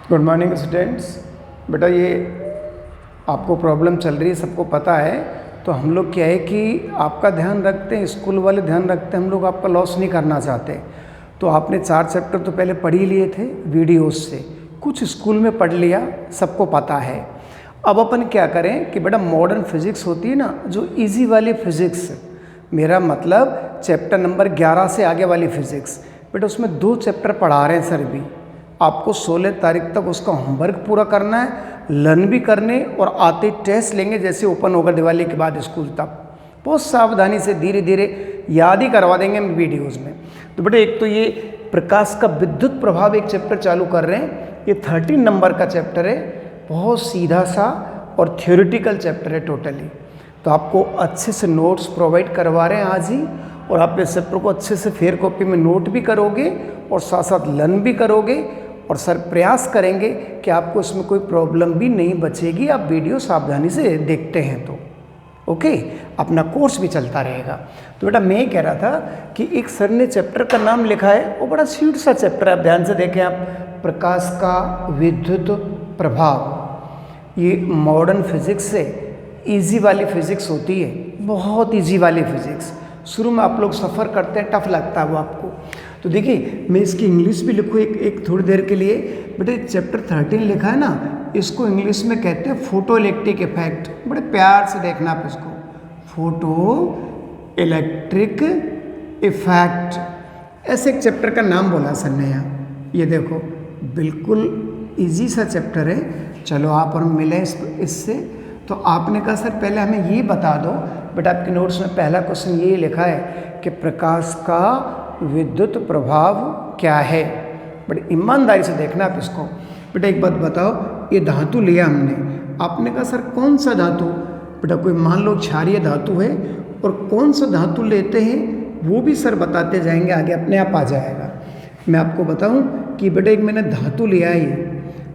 Good morning students. बेटा ये आपको प्रॉब्लम चल रही है, सबको पता है। तो हम लोग क्या है कि आपका ध्यान रखते हैं, स्कूल वाले ध्यान रखते हैं, हम लोग आपका लॉस नहीं करना चाहते। तो आपने 4 चैप्टर तो पहले पढ़ ही लिए थे वीडियोस से, कुछ स्कूल में पढ़ लिया, सबको पता है। अब अपन क्या करें कि बेटा मॉडर्न फिजिक्स होती है ना, जो इजी वाली फिजिक्स, मेरा मतलब चैप्टर नंबर 11 से आगे वाली फिजिक्स, बेटा उसमें 2 चैप्टर पढ़ा रहे हैं सर भी। आपको 16 तारीख तक उसका होमवर्क पूरा करना है, लर्न भी करने, और आते टेस्ट लेंगे जैसे ओपन होगा दिवाली के बाद स्कूल तक। बहुत सावधानी से धीरे धीरे याद ही करवा देंगे हम वीडियोज़ में। तो बेटा एक तो ये प्रकाश का विद्युत प्रभाव एक चैप्टर चालू कर रहे हैं, ये 13 नंबर का चैप्टर है, बहुत सीधा सा और थ्योरेटिकल चैप्टर है टोटली। तो आपको अच्छे से नोट्स प्रोवाइड करवा रहे हैं आज ही, और आप इस चैप्टर को अच्छे से फेयर कॉपी में नोट भी करोगे और साथ साथ लर्न भी करोगे, और सर प्रयास करेंगे कि आपको इसमें कोई प्रॉब्लम भी नहीं बचेगी, आप वीडियो सावधानी से देखते हैं तो ओके। अपना कोर्स भी चलता रहेगा। तो बेटा मैं कह रहा था कि एक सर ने चैप्टर का नाम लिखा है, वो बड़ा स्वीट सा चैप्टर है, आप ध्यान से देखें आप, प्रकाश का विद्युत प्रभाव। ये मॉडर्न फिजिक्स से इजी वाली फिजिक्स होती है, बहुत इजी वाली फिजिक्स। शुरू में आप लोग सफ़र करते हैं, टफ लगता है वो आपको। तो देखिए मैं इसकी इंग्लिश भी लिखूँ एक थोड़ी देर के लिए। बेटे चैप्टर 13 लिखा है ना, इसको इंग्लिश में कहते हैं फोटो इलेक्ट्रिक इफेक्ट। बड़े प्यार से देखना आप इसको, फोटो इलेक्ट्रिक इफेक्ट, ऐसे एक चैप्टर का नाम बोला सर ने यहाँ। ये देखो बिल्कुल इजी सा चैप्टर है। चलो आप और मिले इससे। तो आपने कहा सर पहले हमें ये बता दो, बेटा आपके नोट्स में पहला क्वेश्चन ये लिखा है कि प्रकाश का विद्युत प्रभाव क्या है। बड़ी ईमानदारी से देखना आप इसको। बेटा एक बात बताओ, ये धातु लिया हमने, आपने कहा सर कौन सा धातु? बेटा कोई मान लो क्षारीय धातु है, और कौन सा धातु लेते हैं वो भी सर बताते जाएंगे, आगे अपने आप आ जाएगा। मैं आपको बताऊं कि बेटा एक मैंने धातु लिया है, ये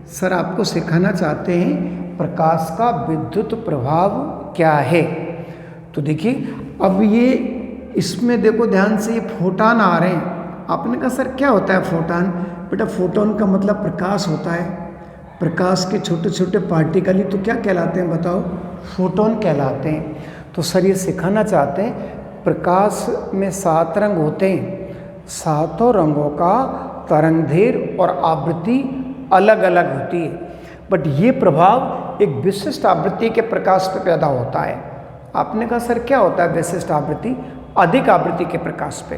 सर आपको सिखाना चाहते हैं प्रकाश का विद्युत प्रभाव क्या है। तो देखिए अब ये इसमें देखो ध्यान से, ये फोटॉन आ रहे हैं। आपने कहा सर क्या होता है फोटॉन? बेटा फोटॉन का मतलब प्रकाश होता है। प्रकाश के छोटे छोटे पार्टिकल ही तो क्या कहलाते हैं बताओ? फोटॉन कहलाते हैं। तो सर ये सिखाना चाहते हैं प्रकाश में 7 रंग होते हैं, 7 रंगों का तरंगदैर्घ्य और आवृत्ति अलग अलग होती है, बट ये प्रभाव एक विशिष्ट आवृत्ति के प्रकाश पे पैदा होता है। आपने कहा सर क्या होता है विशिष्ट आवृत्ति? अधिक आवृत्ति के प्रकाश पे।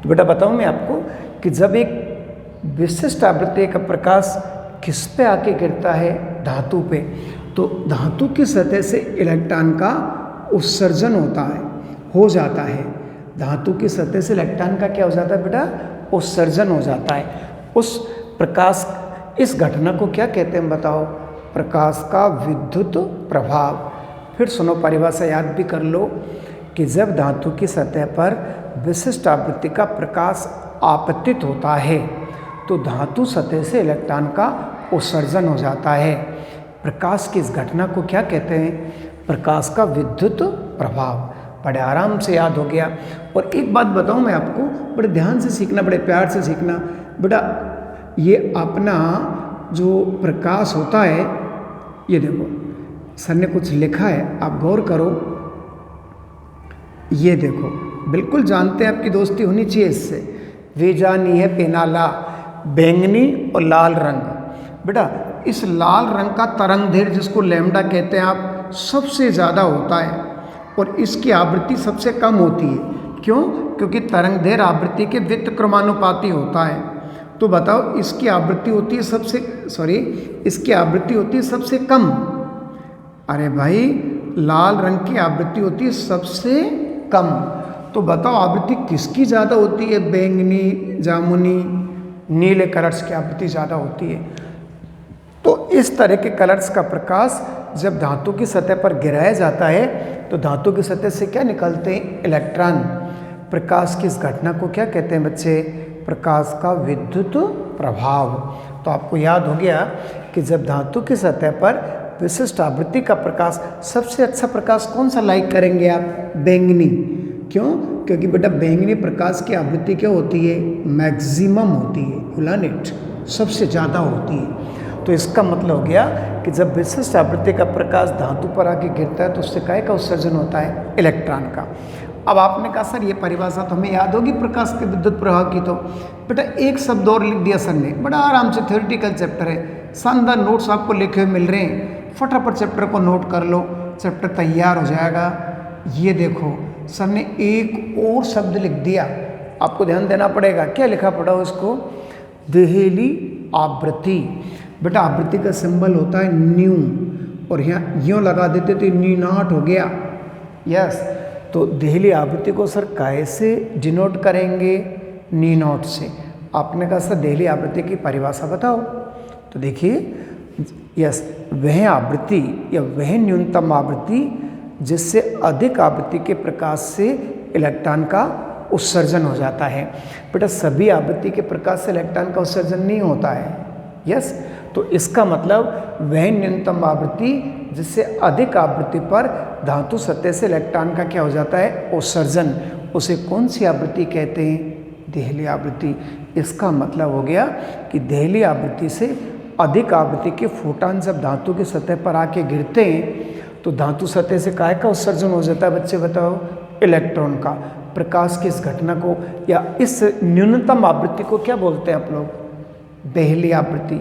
तो बेटा बताऊं मैं आपको कि जब एक विशिष्ट आवृत्ति का प्रकाश किस पे आके गिरता है? धातु पे। तो धातु की सतह से इलेक्ट्रॉन का उत्सर्जन होता है, हो जाता है। धातु की सतह से इलेक्ट्रॉन का क्या हो जाता है बेटा? उत्सर्जन हो जाता है। उस प्रकाश, इस घटना को क्या कहते हैं बताओ? प्रकाश का विद्युत प्रभाव। फिर सुनो परिभाषा याद भी कर लो कि जब धातु की सतह पर विशिष्ट आवृत्ति का प्रकाश आपतित होता है तो धातु सतह से इलेक्ट्रॉन का उत्सर्जन हो जाता है। प्रकाश की इस घटना को क्या कहते हैं? प्रकाश का विद्युत प्रभाव। बड़े आराम से याद हो गया। और एक बात बताऊं मैं आपको, बड़े ध्यान से सीखना, बड़े प्यार से सीखना। बेटा ये अपना जो प्रकाश होता है, ये देखो सर ने कुछ लिखा है, आप गौर करो। ये देखो बिल्कुल जानते हैं, आपकी दोस्ती होनी चाहिए इससे। वे जानी है पेनाला, बैंगनी और लाल रंग। बेटा इस लाल रंग का तरंगदैर्घ्य, जिसको लैम्डा कहते हैं आप, सबसे ज़्यादा होता है, और इसकी आवृत्ति सबसे कम होती है। क्यों? क्योंकि तरंगदैर्घ्य आवृत्ति के व्युत्क्रमानुपाती होता है। तो बताओ इसकी आवृत्ति होती है इसकी आवृत्ति होती है सबसे कम। अरे भाई लाल रंग की आवृत्ति होती है सबसे कम। तो बताओ आवृत्ति किसकी ज़्यादा होती है? बैंगनी, जामुनी, नीले कलर्स की आवृत्ति ज़्यादा होती है। तो इस तरह के कलर्स का प्रकाश जब धातु की सतह पर गिराया जाता है तो धातु की सतह से क्या निकलते हैं? इलेक्ट्रॉन। प्रकाश की इस घटना को क्या कहते हैं बच्चे? प्रकाश का विद्युत प्रभाव। तो आपको याद हो गया कि जब धातु की सतह पर विशिष्ट आवृत्ति का प्रकाश, सबसे अच्छा प्रकाश कौन सा लाइक करेंगे आप? बैंगनी। क्यों? क्योंकि बेटा बैंगनी प्रकाश की आवृत्ति क्या होती है? मैक्सिमम होती है, यूलानिट सबसे ज़्यादा होती है। तो इसका मतलब हो गया कि जब विशिष्ट आवृत्ति का प्रकाश धातु पर आके गिरता है तो उससे काय का उत्सर्जन होता है, इलेक्ट्रॉन का। अब आपने कहा सर ये परिभाषा तो हमें याद होगी प्रकाश के विद्युत प्रवाह की, तो बेटा एक शब्द और लिख दिया सर ने, बड़ा आराम से, थ्योरेटिकल चैप्टर है, शानदार नोट्स आपको लिखे हुए मिल रहे हैं, फटाफट चैप्टर को नोट कर लो, चैप्टर तैयार हो जाएगा। ये देखो सर ने एक और शब्द लिख दिया, आपको ध्यान देना पड़ेगा, क्या लिखा पड़ा हो इसको, देहली आवृत्ति। बेटा आवृत्ति का सिंबल होता है न्यू, और यहाँ यूँ लगा देते तो न्यू नॉट हो गया। यस, तो देहली आवृत्ति को सर कैसे डिनोट करेंगे, नी नॉट से। आपने कहा सर देहली आवृत्ति की परिभाषा बताओ, तो देखिए यस, वह आवृत्ति या वह न्यूनतम आवृत्ति जिससे अधिक आवृत्ति के प्रकाश से इलेक्ट्रॉन का उत्सर्जन हो जाता है। बेटा सभी आवृत्ति के प्रकाश से इलेक्ट्रॉन का उत्सर्जन नहीं होता है। यस, तो इसका मतलब वह न्यूनतम आवृत्ति जिससे अधिक आवृत्ति पर धातु सतह से इलेक्ट्रॉन का क्या हो जाता है, उत्सर्जन, उसे कौन सी आवृत्ति कहते हैं, देहली आवृत्ति। इसका मतलब हो गया कि देहली आवृत्ति से अधिक आवृत्ति के फोटॉन जब धातु की सतह पर आके गिरते हैं तो धातु सतह से काय का उत्सर्जन हो जाता है, बच्चे बताओ, इलेक्ट्रॉन का। प्रकाश की इस घटना को या इस न्यूनतम आवृत्ति को क्या बोलते हैं आप लोग, देहली आवृत्ति।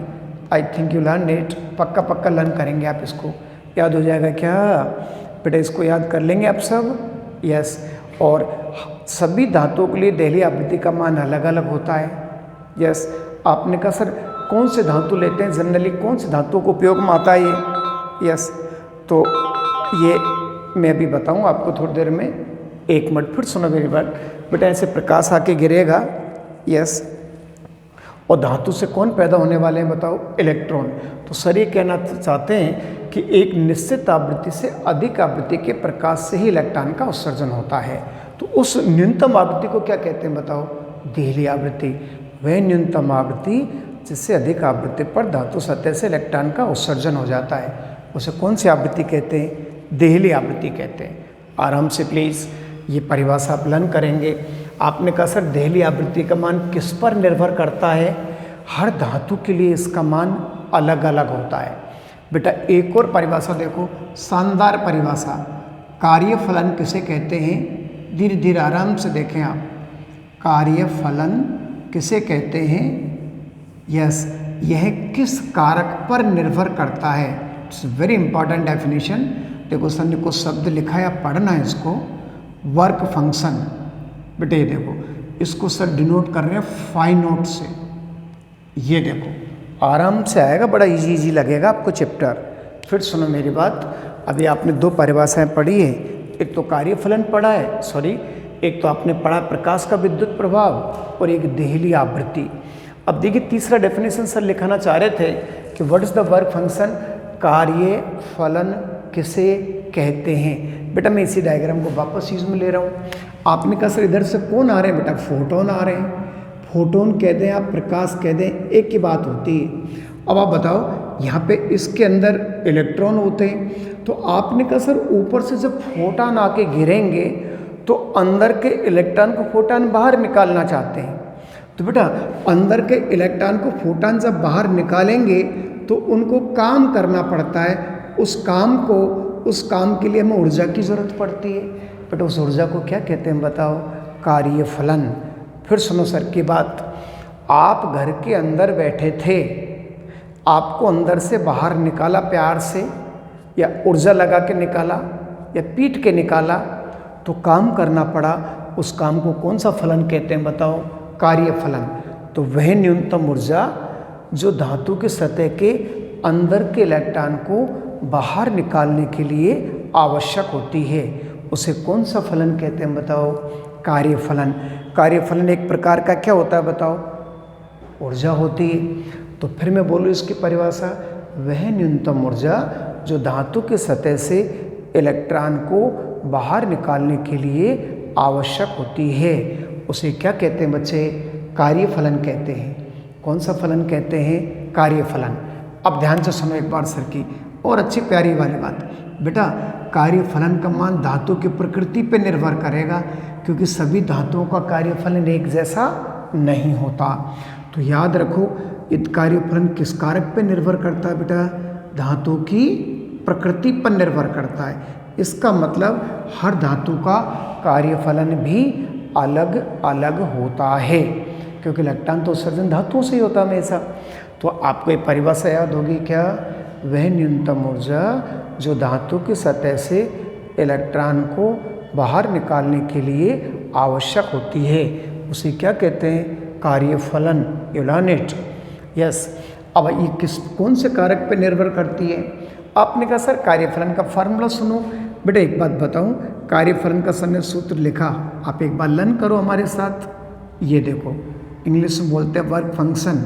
I think you learn it, पक्का पक्का लर्न करेंगे आप, इसको याद हो जाएगा क्या बेटा, इसको याद कर लेंगे आप सब। यस, और सभी धातुओं के लिए देहली आवृत्ति का मान अलग अलग होता है। यस, आपने कहा सर कौन से धातु लेते हैं जनरली, कौन से धातुओं को उपयोग में आता है ये। यस, तो ये मैं अभी बताऊँ आपको थोड़ी देर में, एक मिनट फिर सुनो मेरी बात। बेटा ऐसे प्रकाश आके गिरेगा, यस, और धातु से कौन पैदा होने वाले हैं बताओ, इलेक्ट्रॉन। तो सर ये कहना चाहते हैं कि एक निश्चित आवृत्ति से अधिक आवृत्ति के प्रकाश से ही इलेक्ट्रॉन का उत्सर्जन होता है। तो उस न्यूनतम आवृत्ति को क्या कहते हैं बताओ, देहली आवृत्ति। वह न्यूनतम आवृत्ति जिससे अधिक आवृत्ति पर धातु सतह से इलेक्ट्रॉन का उत्सर्जन हो जाता है, उसे कौन सी आवृत्ति कहते हैं, देहली आवृत्ति कहते हैं। आराम से प्लीज़ ये परिभाषा आप लर्न करेंगे। आपने कहा सर देहली आवृत्ति का मान किस पर निर्भर करता है, हर धातु के लिए इसका मान अलग अलग होता है। बेटा एक और परिभाषा देखो, शानदार परिभाषा, कार्यफलन किसे कहते हैं, धीरे धीरे आराम से देखें आप, कार्यफलन किसे कहते हैं। यस, यह किस कारक पर निर्भर करता है, इट्स वेरी इंपॉर्टेंट डेफिनेशन। देखो सर ने कुछ शब्द लिखा है, आप पढ़ना है इसको, वर्क फंक्शन। बेटे ये देखो, इसको सर डिनोट कर रहे हैं फाइ नोट से। ये देखो आराम से आएगा, बड़ा इजी लगेगा आपको चैप्टर। फिर सुनो मेरी बात, अभी आपने दो परिभाषाएं पढ़ी है, एक तो कार्यफलन पढ़ा है, सॉरी, एक तो आपने पढ़ा प्रकाश का विद्युत प्रभाव, और एक देहली आवृत्ति। अब देखिए तीसरा डेफिनेशन सर लिखाना चाह रहे थे कि what is the work function, कार्य फलन किसे कहते हैं। बेटा मैं इसी डायग्राम को वापस यूज में ले रहा हूँ। आपने कहा सर इधर से कौन आ रहे हैं, बेटा फोटोन आ रहे हैं। फोटोन कह दें आप, प्रकाश कह दें, एक ही बात होती है। अब आप बताओ यहाँ पे इसके अंदर इलेक्ट्रॉन होते हैं, तो आपने कहा सर ऊपर से जब फोटॉन आके गिरेंगे तो अंदर के इलेक्ट्रॉन को फोटॉन बाहर निकालना चाहते हैं। तो बेटा अंदर के इलेक्ट्रॉन को फोटॉन जब बाहर निकालेंगे तो उनको काम करना पड़ता है, उस काम के लिए हमें ऊर्जा की ज़रूरत पड़ती है। बेटा उस ऊर्जा को क्या कहते हैं बताओ, कार्यफलन। फिर सुनो सर की बात, आप घर के अंदर बैठे थे, आपको अंदर से बाहर निकाला प्यार से, या ऊर्जा लगा के निकाला या पीट के निकाला, तो काम करना पड़ा, उस काम को कौन सा फलन कहते हैं बताओ, कार्यफलन। तो वह न्यूनतम ऊर्जा जो धातु के सतह के अंदर के इलेक्ट्रॉन को बाहर निकालने के लिए आवश्यक होती है, उसे कौन सा फलन कहते हैं बताओ, कार्यफलन। कार्यफलन एक प्रकार का क्या होता है बताओ, ऊर्जा होती है। तो फिर मैं बोलूँ इसकी परिभाषा, वह न्यूनतम ऊर्जा जो धातु के सतह से इलेक्ट्रॉन को बाहर निकालने के लिए आवश्यक होती है, उसे क्या कहते हैं बच्चे, कार्यफलन कहते हैं। कौन सा फलन कहते हैं, कार्यफलन। अब ध्यान से सुनो एक बार सर की और अच्छी प्यारी वाली बात, बेटा कार्यफलन का मान धातु की प्रकृति पर निर्भर करेगा, क्योंकि सभी धातुओं का कार्यफलन एक जैसा नहीं होता। तो याद रखो ये कार्यफलन किस कारक पे निर्भर करता है बेटा? धातु की प्रकृति पर निर्भर करता है। इसका मतलब हर धातु का कार्यफलन भी अलग अलग होता है, क्योंकि इलेक्ट्रॉन तो उत्सर्जन धातुओं से ही होता है हमेशा। तो आपको एक परिभाषा याद होगी क्या? वह न्यूनतम ऊर्जा जो धातु की सतह से इलेक्ट्रॉन को बाहर निकालने के लिए आवश्यक होती है, उसे क्या कहते हैं? कार्यफलन, यूनिट। यस। अब ये कौन से कारक पे निर्भर करती है? आपने कहा सर कार्यफलन का फार्मूला सुनो। बेटा एक बात बताऊं, कार्यफलन का हमने सूत्र लिखा, आप एक बार लर्न करो हमारे साथ। ये देखो, इंग्लिश में बोलते हैं वर्क फंक्शन,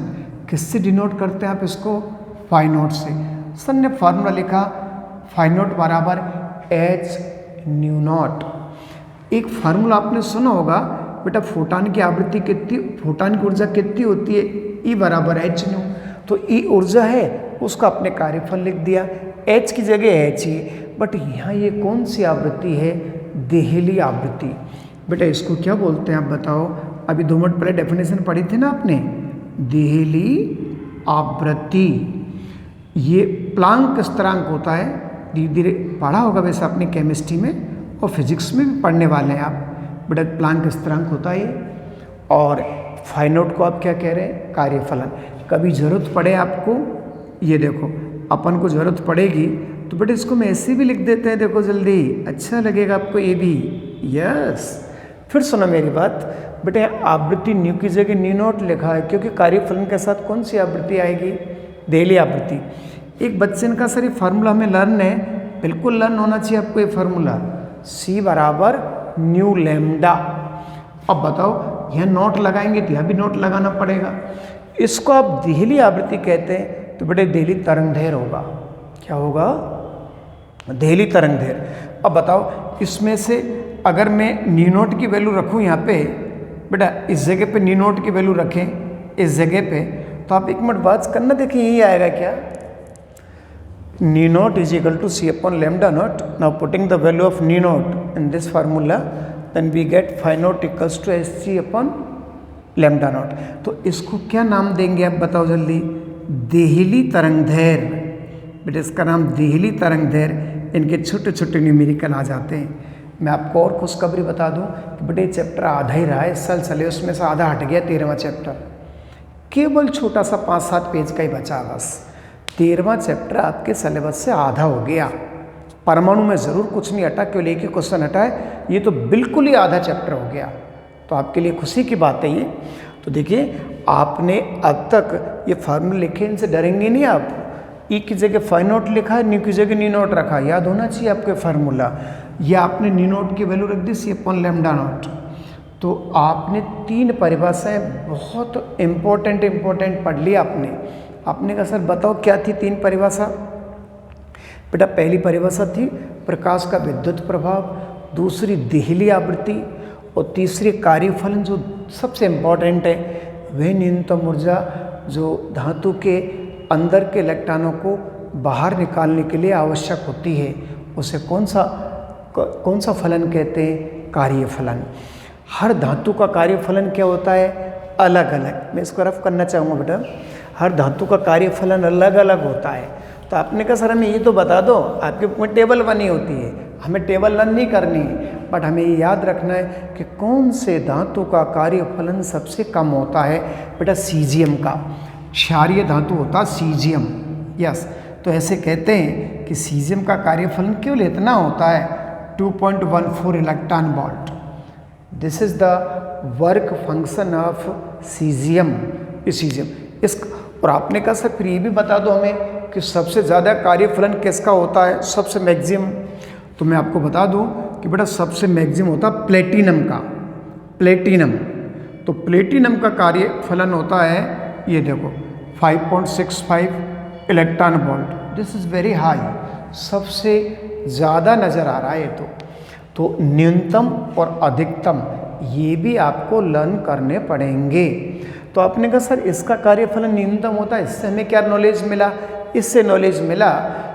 किससे डिनोट करते हैं आप इसको? फाई नॉट से। सर ने फार्मूला लिखा, फाई नॉट बराबर एच न्यू नॉट। एक फार्मूला आपने सुना होगा बेटा, फोटान की आवृत्ति कितनी, फोटान की ऊर्जा कितनी होती है? ई बराबर एच न्यू। तो ई ऊर्जा है, उसका अपने कार्यफल लिख दिया, एच की जगह एच ही। बट यहाँ ये कौन सी आवृत्ति है? देहली आवृत्ति। बेटा इसको क्या बोलते हैं आप बताओ? अभी 2 मिनट पहले डेफिनेशन पढ़ी थी ना आपने, देहली आवृत्ति। ये प्लांक स्थिरांक होता है, धीरे धीरे पढ़ा होगा वैसे अपनी केमिस्ट्री में और फिजिक्स में भी पढ़ने वाले हैं आप। बेटा प्लांक स्थिरांक होता है ये। और फाई नॉट को आप क्या कह रहे हैं? कार्यफलन। कभी जरूरत पड़े आपको, ये देखो अपन को जरूरत पड़ेगी तो बेटा इसको हम ऐसे भी लिख देते हैं, देखो जल्दी, अच्छा लगेगा आपको ये भी। यस। फिर सुनो मेरी बात बेटा, आवृत्ति न्यू की जगह न्यू नॉट लिखा है क्योंकि कार्यफलन के साथ कौन सी आवृत्ति आएगी? देहली आवृत्ति। एक बच्चे ने कहा सर ये फार्मूला हमें लर्न है, बिल्कुल लर्न होना चाहिए आपको ये फार्मूला, C बराबर न्यू लैम्डा। अब बताओ यहाँ नोट लगाएंगे तो यहाँ भी नोट लगाना पड़ेगा। इसको आप देहली आवृत्ति कहते हैं तो बेटे देहली तरंगदैर्घ्य होगा। क्या होगा? देहली तरंगदैर्घ्य। अब बताओ इसमें से अगर मैं न्यू नोट की वैल्यू रखूँ यहाँ पे, बेटा इस जगह पे न्यू नोट की वैल्यू रखें इस जगह पे, तो आप एक मिनट बात करना, देखिए यही आएगा क्या? Nu naught is equal to C upon lambda naught. Now putting the value of nu naught in this formula, then we get phi naught equals to Hc upon lambda naught. तो इसको क्या नाम देंगे आप बताओ जल्दी? देहली तरंगदैर्घ्य। बेटा इसका नाम देहली तरंगदैर्घ्य। इनके छोटे छोटे न्यूमेरिकल आ जाते हैं। मैं आपको और खुशखबरी बता दूं कि बेटे चैप्टर आधा ही रहा है इस साल सिलेबस में से, आधा हट गया 13वां चैप्टर, केवल छोटा सा 5-7 पेज का ही बचा बस। 13वां चैप्टर आपके सिलेबस से आधा हो गया। परमाणु में ज़रूर कुछ नहीं हटा, केवल एक ही क्वेश्चन हटा है, ये तो बिल्कुल ही आधा चैप्टर हो गया। तो आपके लिए खुशी की बात है ये। तो देखिए आपने अब तक ये फार्मूले लिखे, इनसे डरेंगे नहीं आप। ई की जगह फाई नॉट लिखा है, न्यू की जगह न्यू नॉट रखा, याद होना चाहिए आपके फार्मूला। या आपने न्यू नॉट की वैल्यू रख दी C upon lambda naught। तो आपने 3 परिभाषाएं बहुत इम्पोर्टेंट पढ़ ली आपने। आपने कहा सर बताओ क्या थी 3 परिभाषा? बेटा पहली परिभाषा थी प्रकाश का विद्युत प्रभाव, दूसरी देहली आवृत्ति और तीसरी कार्यफलन, जो सबसे इम्पोर्टेंट है, वह न्यूनतम ऊर्जा जो धातु के अंदर के इलेक्ट्रॉनों को बाहर निकालने के लिए आवश्यक होती है, उसे कौन सा फलन कहते हैं? कार्यफलन। हर धातु का कार्यफलन क्या होता है? अलग अलग। मैं इसको रफ करना चाहूँगा बेटा, हर धातु का कार्यफलन अलग अलग होता है। तो आपने कहा सर हमें ये तो बता दो, आपके बुक में टेबल बनी होती है, हमें टेबल रन नहीं करनी है, बट हमें ये याद रखना है कि कौन से धातु का कार्यफलन सबसे कम होता है। बेटा सीजियम का, क्षारीय धातु होता है सीजियम। यस। तो ऐसे कहते हैं कि सीजियम का कार्यफलन केवल इतना होता है 2.14 electron volt. This is the work function of caesium. इस और आपने कहा सर फिर ये भी बता दो हमें कि सबसे ज़्यादा कार्यफलन किसका होता है, सबसे मैक्सिमम? तो मैं आपको बता दूं कि बेटा सबसे मैक्सिमम होता है प्लेटिनम का। प्लेटिनम, तो प्लेटिनम का कार्यफलन होता है, ये देखो 5.65 electron volt. This is very high, सबसे ज़्यादा नज़र आ रहा है ये तो न्यूनतम और अधिकतम ये भी आपको लर्न करने पड़ेंगे। तो आपने कहा सर इसका कार्यफलन न्यूनतम होता है, इससे हमें क्या नॉलेज मिला? इससे नॉलेज मिला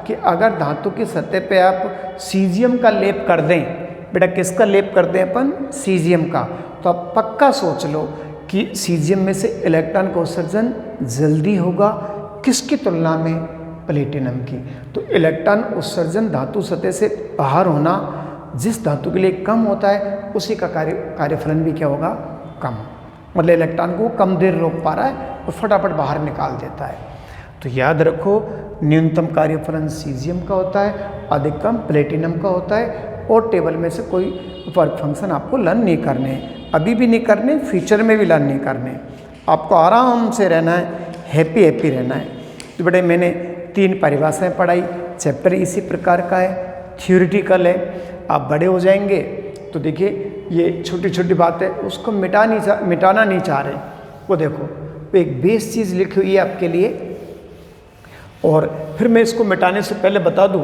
कि अगर धातु की सतह पे आप सीजियम का लेप कर दें, बेटा किसका लेप कर दें अपन? सीजियम का, तो आप पक्का सोच लो कि सीजियम में से इलेक्ट्रॉन का उत्सर्जन जल्दी होगा, किसकी तुलना में? प्लेटिनम की। तो इलेक्ट्रॉन उत्सर्जन धातु सतह से बाहर होना जिस धातु के लिए कम होता है उसी का कार्यफलन भी क्या होगा? कम। मतलब इलेक्ट्रॉन को कम देर रोक पा रहा है और फटाफट बाहर निकाल देता है। तो याद रखो, न्यूनतम कार्यफलन सीजियम का होता है, अधिकतम प्लेटिनम का होता है, और टेबल में से कोई वर्क फंक्शन आपको लर्न नहीं करने, अभी भी नहीं करने, फ्यूचर में भी लर्न नहीं करने। आपको आराम से रहना है, हैप्पी हैप्पी रहना है। तो बेटे मैंने 3 परिभाषाएं पढ़ाई, चैप्टर इसी प्रकार का है, थियोरिटिकल है। आप बड़े हो जाएंगे तो देखिए ये छोटी छोटी बातें उसको मिटाना नहीं चाह रहे। वो देखो एक बेस चीज़ लिखी हुई है आपके लिए, और फिर मैं इसको मिटाने से पहले बता दूं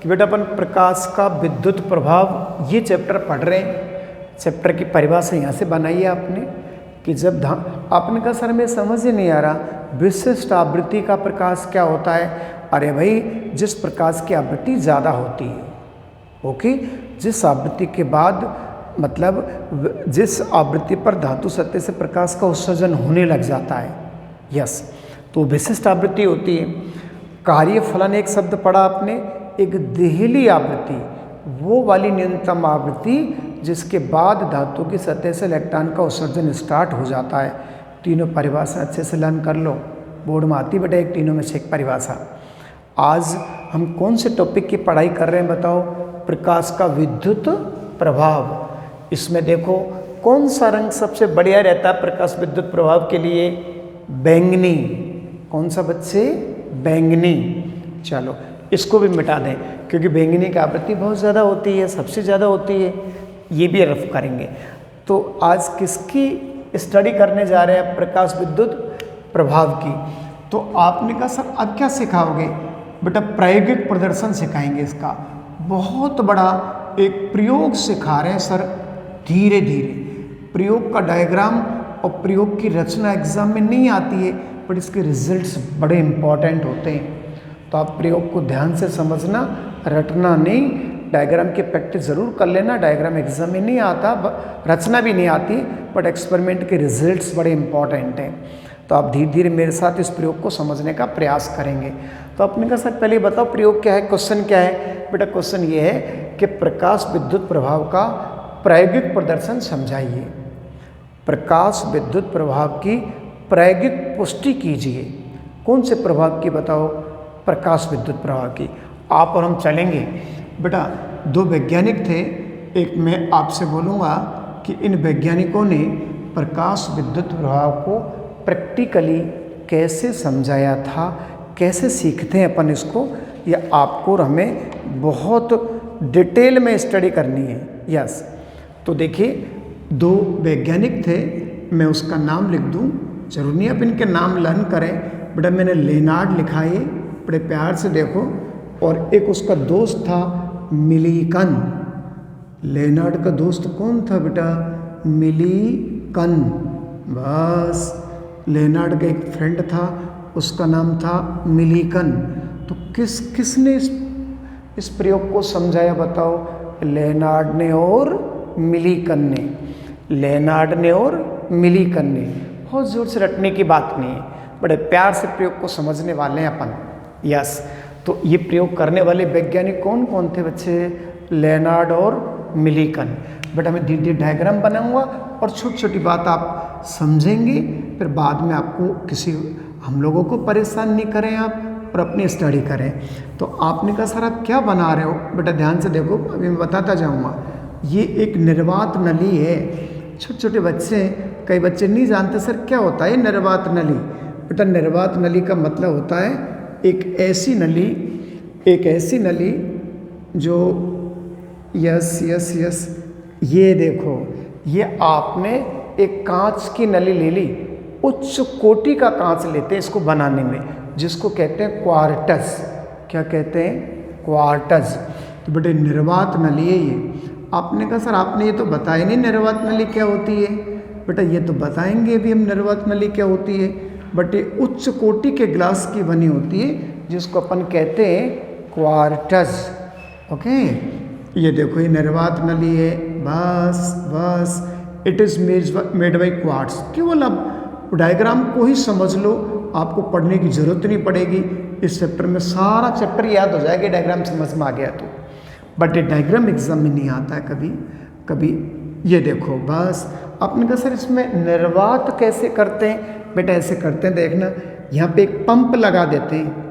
कि बेटा अपन प्रकाश का विद्युत प्रभाव ये चैप्टर पढ़ रहे हैं। चैप्टर की परिभाषा यहाँ से बनाई है आपने कि जब आपने कहा सर मैं समझ ही नहीं आ रहा, विशिष्ट आवृत्ति का प्रकाश क्या होता है? अरे भाई, जिस प्रकाश की आवृत्ति ज़्यादा होती है, ओके, जिस आवृत्ति के बाद मतलब जिस आवृत्ति पर धातु सतह से प्रकाश का उत्सर्जन होने लग जाता है, यस, तो विशिष्ट आवृत्ति होती है। कार्यफलन एक शब्द पढ़ा आपने, एक देहली आवृत्ति, वो वाली न्यूनतम आवृत्ति जिसके बाद धातु की सतह से इलेक्ट्रॉन का उत्सर्जन स्टार्ट हो जाता है। तीनों परिभाषा अच्छे से लर्न कर लो, बोर्ड में आती बेटा एक तीनों में से एक परिभाषा। आज हम कौन से टॉपिक की पढ़ाई कर रहे हैं बताओ? प्रकाश का विद्युत प्रभाव। इसमें देखो कौन सा रंग सबसे बढ़िया रहता है प्रकाश विद्युत प्रभाव के लिए? बैंगनी। कौन सा बच्चे? बैंगनी। चलो इसको भी मिटा दें क्योंकि बैंगनी की आवृत्ति बहुत ज़्यादा होती है, सबसे ज़्यादा होती है, ये भी रफ करेंगे। तो आज किसकी स्टडी करने जा रहे हैं? प्रकाश विद्युत प्रभाव की। तो आपने कहा सर अब क्या सिखाओगे? बेटा प्रायोगिक प्रदर्शन सिखाएंगे इसका। बहुत बड़ा एक प्रयोग सिखा रहे हैं सर, धीरे धीरे। प्रयोग का डायग्राम और प्रयोग की रचना एग्जाम में नहीं आती है, बट इसके रिजल्ट्स बड़े इंपॉर्टेंट होते हैं। तो आप प्रयोग को ध्यान से समझना, रटना नहीं, डायग्राम की प्रैक्टिस ज़रूर कर लेना। डायग्राम एग्जाम में नहीं आता, रचना भी नहीं आती, बट एक्सपेरिमेंट के रिजल्ट्स बड़े इंपॉर्टेंट हैं। तो आप धीरे धीरे मेरे साथ इस प्रयोग को समझने का प्रयास करेंगे। तो आपने कहा सर पहले बताओ प्रयोग क्या है, क्वेश्चन क्या है? बेटा क्वेश्चन ये है कि प्रकाश विद्युत प्रभाव का प्रायोगिक प्रदर्शन समझाइए। प्रकाश विद्युत प्रभाव की प्रायोगिक पुष्टि कीजिए। कौन से प्रभाव की बताओ? प्रकाश विद्युत प्रभाव की। आप और हम चलेंगे। बेटा 2 वैज्ञानिक थे, एक मैं आपसे बोलूँगा कि इन वैज्ञानिकों ने प्रकाश विद्युत प्रभाव को प्रैक्टिकली कैसे समझाया था, कैसे सीखते हैं अपन इसको, या आपको और हमें बहुत डिटेल में स्टडी करनी है। यस, तो देखिए 2 वैज्ञानिक थे, मैं उसका नाम लिख दूं, जरूर नहीं आप इनके नाम लर्न करें। बेटा मैंने लेनार्ड लिखा है, बड़े प्यार से देखो, और एक उसका दोस्त था मिलीकन। लेनार्ड का दोस्त कौन था बेटा? मिलीकन। बस लेनार्ड का एक फ्रेंड था, उसका नाम था मिलीकन। तो किसने इस प्रयोग को समझाया बताओ? लेनार्ड ने और मिलीकन ने। लेनार्ड ने और मिलीकन ने। बहुत जोर से रटने की बात नहीं है, बड़े प्यार से प्रयोग को समझने वाले हैं अपन। यस, तो ये प्रयोग करने वाले वैज्ञानिक कौन कौन थे बच्चे? लेनार्ड और मिलीकन। बेटा मैं धीरे धीरे डायग्राम बनाऊंगा और छोटी छोटी बात आप समझेंगे, फिर बाद में आपको हम लोगों को परेशान नहीं करें आप, और अपनी स्टडी करें। तो आपने कहा सर आप क्या बना रहे हो? बेटा ध्यान से देखो, अभी मैं बताता जाऊँगा। ये एक निर्वात नली है। छोटे छोटे बच्चे, कई बच्चे नहीं जानते सर क्या होता है निर्वात नली। बेटा निर्वात नली का मतलब होता है एक ऐसी नली जो यस यस यस, ये देखो, ये आपने एक कांच की नली ले ली, उच्च कोटि का कांच लेते हैं इसको बनाने में, जिसको कहते हैं क्वार्टज। क्या कहते हैं? क्वार्टज। तो बेटे निर्वात नली है ये। आपने कहा सर आपने ये तो बताया नहीं निर्वात नली क्या होती है। बेटा ये तो बताएंगे अभी हम निर्वात नली क्या होती है, बट ये उच्च कोटि के ग्लास की बनी होती है जिसको अपन कहते हैं क्वार्टज। ओके, ये देखो ये निर्वात नली है। बस it is made by quartz. केवल अब डायग्राम को ही समझ लो, आपको पढ़ने की ज़रूरत नहीं पड़ेगी। इस चैप्टर में सारा चैप्टर याद हो जाएगा, डायग्राम समझ में आ गया तो। बट ये डायग्राम एग्जाम में नहीं आता है कभी कभी। ये देखो बस आपने कहा सर इसमें निर्वात कैसे करते हैं? बेटा ऐसे करते हैं, देखना यहाँ पे एक पंप लगा देते हैं।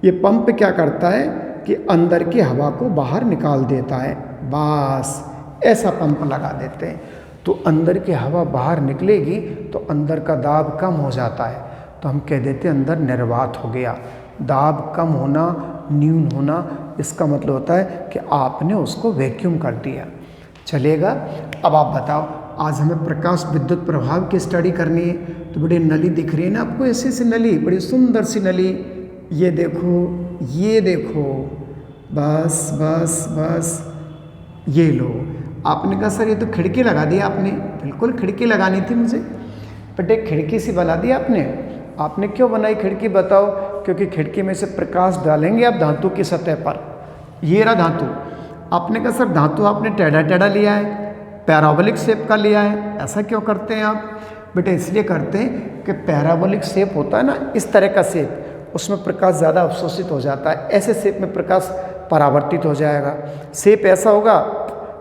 ये पंप क्या करता है कि अंदर की हवा को बाहर निकाल देता है। बस ऐसा पंप लगा देते हैं तो अंदर की हवा बाहर निकलेगी तो अंदर का दाब कम हो जाता है, तो हम कह देते हैं अंदर निर्वात हो गया। दाब कम होना, न्यून होना, इसका मतलब होता है कि आपने उसको वैक्यूम कर दिया। चलेगा? अब आप बताओ, आज हमें प्रकाश विद्युत प्रभाव की स्टडी करनी है। तो बड़ी नली दिख रही है ना आपको, ऐसी सी नली, बड़ी सुंदर सी नली। ये देखो, ये देखो, बस बस बस, ये लो। आपने कहा सर ये तो खिड़की लगा दी आपने। बिल्कुल खिड़की लगानी थी मुझे, बट एक खिड़की सी बना दी आपने। आपने क्यों बनाई खिड़की बताओ? क्योंकि खिड़की में से प्रकाश डालेंगे आप धातु की सतह पर। ये रहा धातु। आपने कहा सर धातु आपने टेढ़ा टेढ़ा लिया है, पैराबोलिक शेप का लिया है, ऐसा क्यों करते हैं आप? बेटा इसलिए करते हैं कि पैराबोलिक शेप होता है ना, इस तरह का शेप, उसमें प्रकाश ज़्यादा अवशोषित हो जाता है। ऐसे शेप में प्रकाश परावर्तित हो जाएगा। शेप ऐसा होगा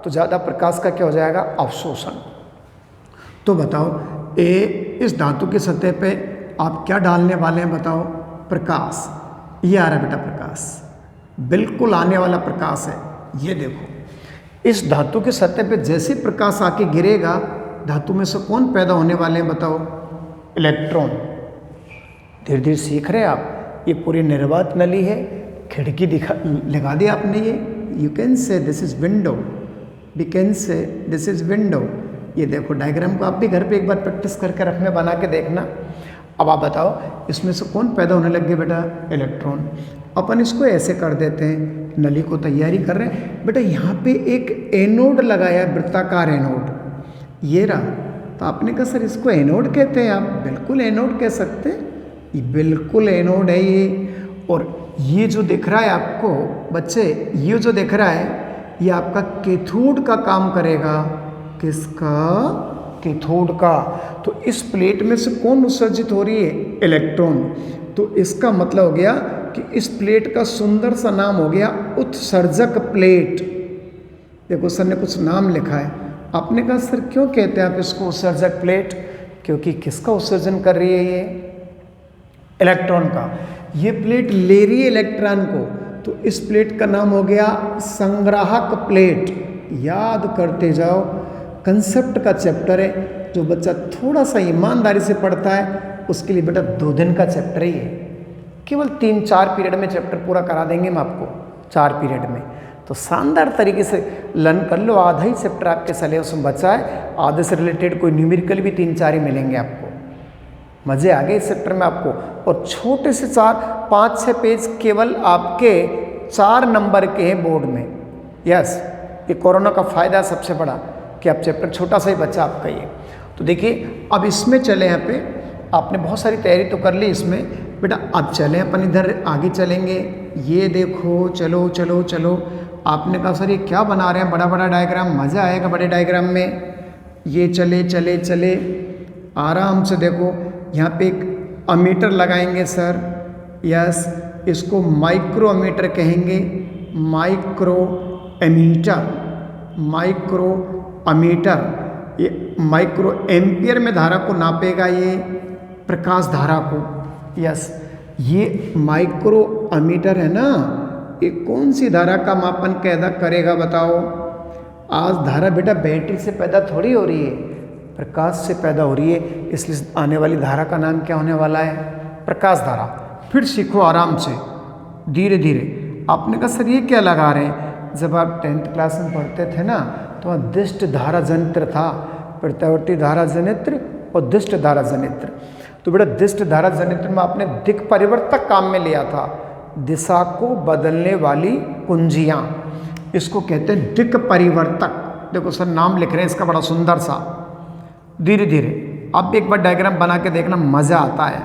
तो ज़्यादा प्रकाश का क्या हो जाएगा? अवशोषण। तो बताओ इस धातु की सतह पे आप क्या डालने वाले हैं बताओ? प्रकाश। ये आ रहा है बेटा प्रकाश, बिल्कुल आने वाला प्रकाश है। ये देखो, इस धातु की सतह पे जैसे प्रकाश आके गिरेगा, धातु में से कौन पैदा होने वाले हैं बताओ? इलेक्ट्रॉन। धीरे धीरे सीख रहे हैं आप। ये पूरी निर्वात नली है, खिड़की लगा दी आपने। ये you can say this is window, we can say this is window. ये देखो डायग्राम को आप भी घर पे एक बार प्रैक्टिस करके अपने बना के देखना। अब आप बताओ इसमें से कौन पैदा होने लग गए बेटा? इलेक्ट्रॉन। अपन इसको ऐसे कर देते हैं, नली को तैयारी कर रहे हैं। बेटा यहाँ पे एक एनोड लगाया, वृत्ताकार एनोड, ये रहा। तो आपने कहा सर इसको एनोड कहते हैं आप? बिल्कुल एनोड कह सकते हैं, ये बिल्कुल एनोड है ये। और ये जो दिख रहा है आपको बच्चे, ये जो दिख रहा है ये आपका कैथोड का काम करेगा। किसका? कैथोड का। तो इस प्लेट में से कौन उत्सर्जित हो रही है? इलेक्ट्रॉन। तो इसका मतलब हो गया कि इस प्लेट का सुंदर सा नाम हो गया उत्सर्जक प्लेट। देखो सर ने कुछ नाम लिखा है। आपने कहा सर क्यों कहते हैं आप इसको उत्सर्जक प्लेट? क्योंकि किसका उत्सर्जन कर रही है ये? इलेक्ट्रॉन का। ये प्लेट ले रही है इलेक्ट्रॉन को, तो इस प्लेट का नाम हो गया संग्राहक प्लेट। याद करते जाओ, कंसेप्ट का चैप्टर है। जो बच्चा थोड़ा सा ईमानदारी से पढ़ता है उसके लिए बेटा 2 दिन का चैप्टर ही है। केवल 3-4 पीरियड में चैप्टर पूरा करा देंगे हम आपको, 4 पीरियड में। तो शानदार तरीके से लर्न कर लो। आधा ही चैप्टर आपके सिलेबस में बचा है, आधे से रिलेटेड कोई न्यूमेरिकल भी 3-4 ही मिलेंगे आपको। मज़े आ गए इस चैप्टर में आपको। और छोटे से 4-5-6 पेज केवल आपके 4 नंबर के हैं बोर्ड में। यस, ये कोरोना का फ़ायदा सबसे बड़ा कि आप चैप्टर छोटा सा ही बच्चा आपका ये। तो देखिए अब इसमें चले, यहाँ पे आपने बहुत सारी तैयारी तो कर ली इसमें बेटा। अब चलें अपन इधर आगे चलेंगे। ये देखो, चलो चलो चलो। आपने कहा सर ये क्या बना रहे हैं? बड़ा बड़ा डायग्राम, मज़ा आएगा बड़े डायग्राम में। ये चले चले चले आराम से। देखो यहाँ पे एक अमीटर लगाएंगे सर। यस, इसको माइक्रो अमीटर कहेंगे। Micro ammeter, micro ammeter. ये माइक्रो एम्पियर में धारा को नापेगा, ये प्रकाश धारा को। यस, ये माइक्रो अमीटर है ना, ये कौन सी धारा का मापन पैदा करेगा बताओ? आज धारा बेटा बैटरी से पैदा थोड़ी हो रही है, प्रकाश से पैदा हो रही है। इसलिए आने वाली धारा का नाम क्या होने वाला है? प्रकाश धारा। फिर सीखो आराम से, धीरे धीरे। आपने कहा सर ये क्या लगा रहे हैं? जब आप 10th क्लास में पढ़ते थे ना तो वहाँ दिष्ट धारा जनित्र था, प्रत्यावर्ती धारा जनित्र और दिष्ट धारा जनित्र। तो बेटा दिष्ट धारा जनित्र में आपने दिक् परिवर्तक काम में लिया था, दिशा को बदलने वाली कुंजियाँ, इसको कहते हैं दिक् परिवर्तक। देखो सर नाम लिख रहे हैं इसका बड़ा सुंदर सा। धीरे धीरे अब एक बार डायग्राम बना के देखना, मज़ा आता है।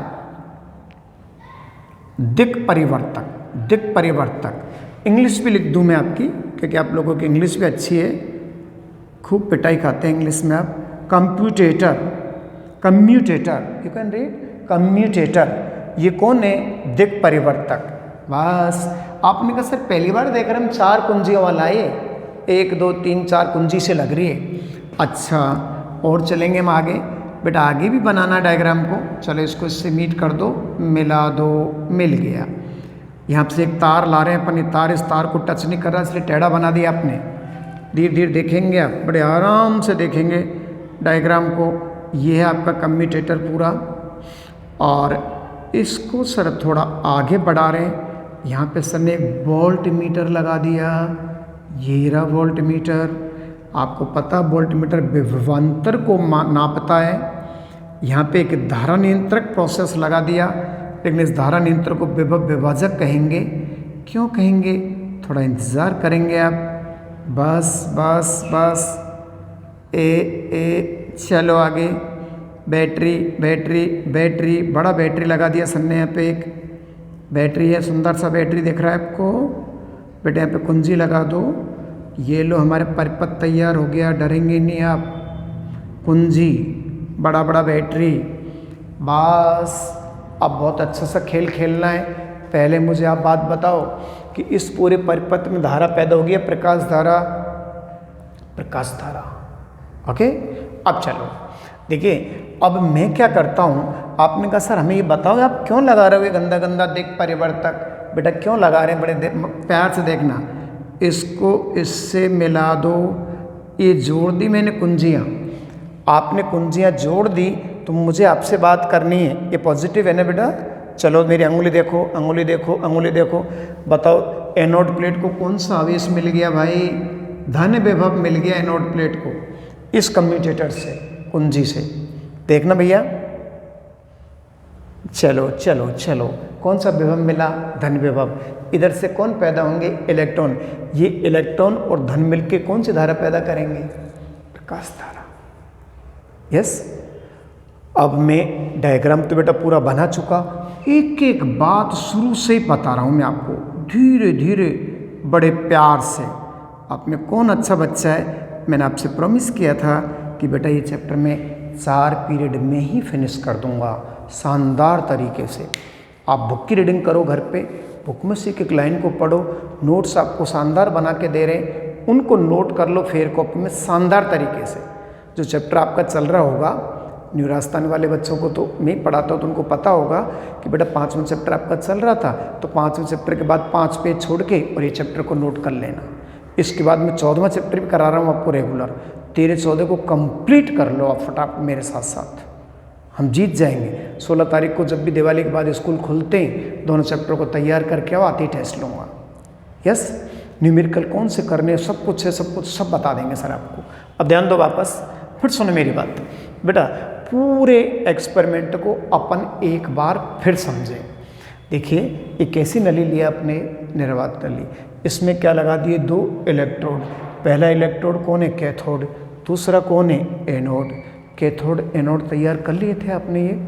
दिक् परिवर्तक, दिक् परिवर्तक। इंग्लिश भी लिख दूं मैं आपकी, क्योंकि आप लोगों की इंग्लिश भी अच्छी है, खूब पिटाई खाते हैं इंग्लिश में आप। Computator, commutator, you can read commutator. ये कौन है? दिक् परिवर्तक। बस आपने कहा सर पहली बार देख रहे हम 4 कुंजियों वाला है, 1 2 3 4 कुंजी से लग रही है। अच्छा और चलेंगे हम आगे। बेटा आगे भी बनाना डायग्राम को, चलो इसको इससे मीट कर दो, मिला दो, मिल गया। यहाँ से एक तार ला रहे हैं अपन, ये तार इस तार को टच नहीं कर रहा इसलिए टेढ़ा बना दिया आपने। धीरे धीरे देखेंगे आप, बड़े आराम से देखेंगे डायग्राम को। ये है आपका कम्यूटेटर पूरा, और इसको सर थोड़ा आगे बढ़ा रहे हैं। यहाँ पे सर ने एक वोल्ट मीटर लगा दिया, ये रहा वोल्ट मीटर। आपको पता वोल्ट मीटर विभवांतर को नापता है। यहाँ पे एक धारा नियंत्रक प्रोसेस लगा दिया, लेकिन इस धारा नियंत्रक को विभव विभाजक कहेंगे। क्यों कहेंगे? थोड़ा इंतज़ार करेंगे आप। बस बस बस ए चलो आगे। बैटरी बैटरी बैटरी, बड़ा बैटरी लगा दिया सर ने। यहाँ पे एक बैटरी है, सुंदर सा बैटरी दिख रहा है आपको। बेटे यहाँ पे कुंजी लगा दो। ये लो हमारे परिपथ तैयार हो गया, डरेंगे नहीं आप। कुंजी, बड़ा बड़ा बैटरी। बस अब बहुत अच्छा सा खेल खेलना है। पहले मुझे आप बात बताओ कि इस पूरे परिपथ में धारा पैदा हो गई, प्रकाश धारा, प्रकाश धारा। ओके, अब चलो देखिए, अब मैं क्या करता हूँ, आपने कहा सर हमें ये बताओ आप क्यों लगा रहे हो ये गंदा गंदा दिक् परिवर्तक। बेटा क्यों लगा रहे हैं, बड़े प्यार से देखना। इसको इससे मिला दो, ये जोड़ दी मैंने कुंजियाँ, आपने कुंजियाँ जोड़ दी, तो मुझे आपसे बात करनी है। ये पॉजिटिव है ना बेटा? चलो मेरी अंगुली देखो, अंगुली देखो, अंगुली देखो, बताओ एनोड प्लेट को कौन सा आवेश मिल गया भाई? धन विभव मिल गया एनोड प्लेट को इस कम्यूटेटर से, कुंजी से। देखना भैया, चलो चलो चलो, कौन सा विभव मिला? धन विभव। इधर से कौन पैदा होंगे? इलेक्ट्रॉन। ये इलेक्ट्रॉन और धन मिलके कौन सी धारा पैदा करेंगे? प्रकाश धारा। यस। अब मैं डायग्राम तो बेटा पूरा बना चुका, एक एक बात शुरू से ही बता रहा हूँ मैं आपको, धीरे धीरे बड़े प्यार से। आप में कौन अच्छा बच्चा है? मैंने आपसे प्रॉमिस किया था कि बेटा ये चैप्टर में 4 पीरियड में ही फिनिश कर दूंगा शानदार तरीके से। आप बुक की रीडिंग करो घर पे, बुक में से एक लाइन को पढ़ो, नोट्स आपको शानदार बना के दे रहे हैं, उनको नोट कर लो फेयर कॉपी में शानदार तरीके से। जो चैप्टर आपका चल रहा होगा, न्यू राजस्थान वाले बच्चों को तो मैं पढ़ाता हूँ तो उनको पता होगा कि बेटा 5वां चैप्टर आपका चल रहा था, तो 5वें चैप्टर के बाद 5 पेज छोड़ के और ये चैप्टर को नोट कर लेना। इसके बाद मैं 14वां चैप्टर भी करा रहा हूँ आपको रेगुलर, 13-14 को कंप्लीट कर लो आप फटाफट मेरे साथ साथ, हम जीत जाएंगे। 16 तारीख को जब भी दिवाली के बाद स्कूल खुलते हैं, दोनों चैप्टर को तैयार करके आओ, आते ही टेस्ट लूँगा। यस, न्यूमेरिकल कौन से करने, सब कुछ है, सब कुछ सब बता देंगे सर आपको। अब ध्यान दो वापस, फिर सुनो मेरी बात बेटा, पूरे एक्सपेरिमेंट को अपन एक बार फिर समझें। देखिए ये कैसी नली लिया अपने, निर्वात नली, इसमें क्या लगा दिए? 2 इलेक्ट्रोड। पहला इलेक्ट्रोड कौन है? कैथोड। दूसरा कौन है? एनोड। कैथोड एनोड तैयार कर लिए थे आपने ये।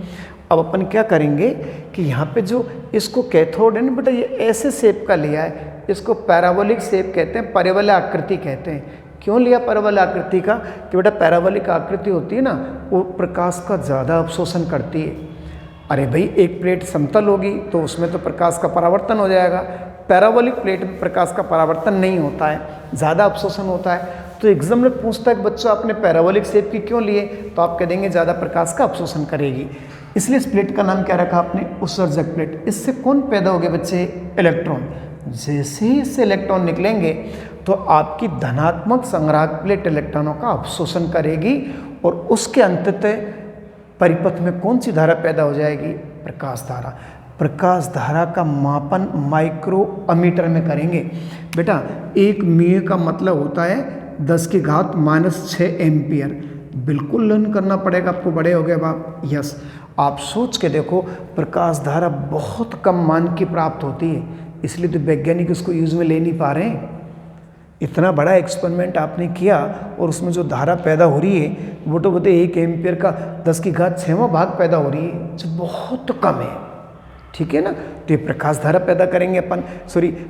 अब अपन क्या करेंगे कि यहाँ पे जो इसको कैथोड है ना बेटा, ये ऐसे शेप का लिया है, इसको पैराबोलिक शेप कहते हैं, परिवलय आकृति कहते हैं। क्यों लिया परवलय आकृति का? कि बेटा पैराबोलिक आकृति होती है ना, वो प्रकाश का ज़्यादा अवशोषण करती है। अरे भाई एक प्लेट समतल होगी तो उसमें तो प्रकाश का परावर्तन हो जाएगा, पैराबोलिक प्लेट में प्रकाश का परावर्तन नहीं होता है, ज़्यादा अवशोषण होता है। तो एग्जाम में पूछता है कि बच्चों आपने पैराबोलिक शेप की क्यों लिए, तो आप कह देंगे ज़्यादा प्रकाश का अवशोषण करेगी, इसलिए इस प्लेट का नाम क्या रखा आपने? उत्सर्जक प्लेट। इससे कौन पैदा हो गए बच्चे? इलेक्ट्रॉन। जैसे ही इससे इलेक्ट्रॉन निकलेंगे तो आपकी धनात्मक संग्राहक प्लेट इलेक्ट्रॉनों का अवशोषण करेगी और उसके अंततः परिपथ में कौन सी धारा पैदा हो जाएगी? प्रकाश धारा। प्रकाश धारा का मापन माइक्रो अमीटर में करेंगे। बेटा 1 म्यू का मतलब होता है 10⁻⁻6 एम्पियर। बिल्कुल लर्न करना पड़ेगा आपको, बड़े हो गए अब आप। यस, आप सोच के देखो, प्रकाश धारा बहुत कम मान की प्राप्त होती है, इसलिए तो वैज्ञानिक इसको यूज में ले नहीं पा रहे हैं। इतना बड़ा एक्सपेरिमेंट आपने किया और उसमें जो धारा पैदा हो रही है वो तो बोलते 1 एम्पियर का 10⁶वां भाग पैदा हो रही है, जो बहुत कम है। ठीक है ना? तो ये प्रकाश धारा पैदा करेंगे अपन,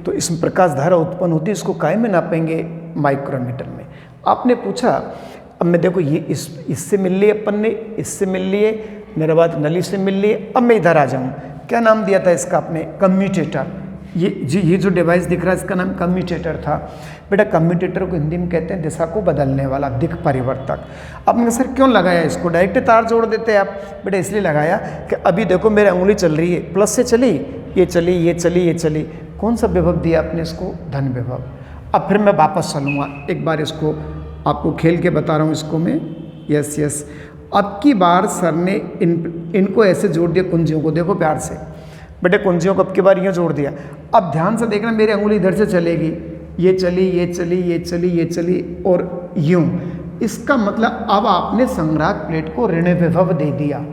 तो इसमें प्रकाश धारा उत्पन्न होती है, इसको काय में नापेंगे? माइक्रोमीटर में। आपने पूछा, अब मैं देखो ये इससे मिल लिए अपन ने, इससे मिल लिए, मेरे बाद नली से मिल लिए। अब मैं इधर आ जाऊँ, क्या नाम दिया था इसका आपने? कम्यूटेटर। ये जो डिवाइस दिख रहा है इसका नाम कम्यूटेटर था। बेटा कम्यूटेटर को हिंदी में कहते हैं दिशा को बदलने वाला, दिक् परिवर्तक। आपने सर क्यों लगाया इसको? डायरेक्ट तार जोड़ देते आप। बेटा इसलिए लगाया कि अभी देखो मेरी उंगली चल रही है, प्लस से चली, ये चली, ये चली, ये चली, कौन सा विभव दिया आपने इसको? धन विभव। अब फिर मैं वापस चलूँगा, एक बार इसको आपको खेल के बता रहा हूँ इसको मैं। यस यस, अब की बार सर ने इनको ऐसे जोड़ दिया कुंजियों को, देखो प्यार से बेटे, कुंजियों को अब की बार यूँ जोड़ दिया। अब ध्यान से देखना, मेरी अंगुली इधर से चलेगी, ये चली, ये चली, ये चली, ये चली और यूँ। इसका मतलब अब आपने संग्राहक प्लेट को ऋण विभव दे दिया।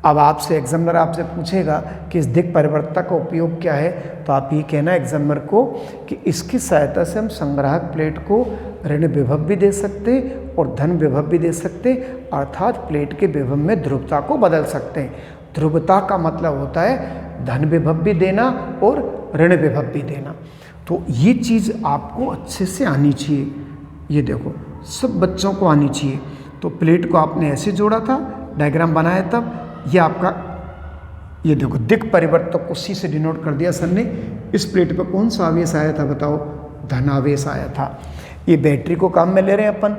अब आपसे एग्जामिनर आपसे पूछेगा कि इस दिक् परिवर्तक का उपयोग क्या है, तो आप ये कहना एग्जामिनर को कि इसकी सहायता से हम संग्राहक प्लेट को ऋण विभव भी दे सकते और धन विभव भी दे सकते, अर्थात प्लेट के विभव में ध्रुवता को बदल सकते हैं। ध्रुवता का मतलब होता है धन विभव भी देना और ऋण विभव भी देना। तो ये चीज़ आपको अच्छे से आनी चाहिए, ये देखो सब बच्चों को आनी चाहिए। तो प्लेट को आपने ऐसे जोड़ा था, डायग्राम बनाया तब, ये आपका ये देखो दिक् परिवर्तक को सी से डिनोट कर दिया सर ने। इस प्लेट पर कौन सा आवेश आया था बताओ? धनावेश आया था। ये बैटरी को काम में ले रहे हैं अपन,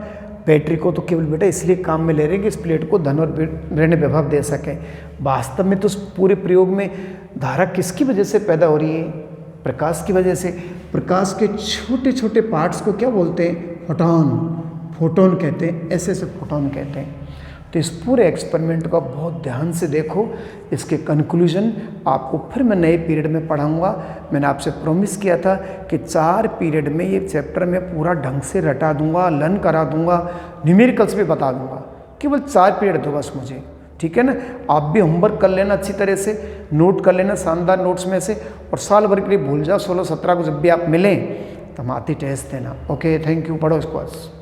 बैटरी को तो केवल बेटा इसलिए काम में ले रहे हैं कि इस प्लेट को धन और ऋण विभव दे सकें। वास्तव में तो उस पूरे प्रयोग में धारा किसकी वजह से पैदा हो रही है? प्रकाश की वजह से। प्रकाश के छोटे छोटे पार्ट्स को क्या बोलते हैं? फोटोन, फोटोन कहते हैं, ऐसे फोटोन कहते हैं। तो इस पूरे एक्सपेरिमेंट को बहुत ध्यान से देखो, इसके कंक्लूजन आपको फिर मैं नए पीरियड में पढ़ाऊंगा। मैंने आपसे प्रॉमिस किया था कि 4 पीरियड में ये चैप्टर मैं पूरा ढंग से रटा दूंगा, लर्न करा दूंगा, न्यूमेरिकल्स भी बता दूंगा। केवल 4 पीरियड दो बस मुझे, ठीक है ना? आप भी होमवर्क कर लेना अच्छी तरह से, नोट कर लेना शानदार नोट्स में से, और साल भर के लिए भूल जाओ 16-17 को जब भी आप मिलें तो हम आती टेस्ट देना। ओके, थैंक यू, पढ़ो इसको आज।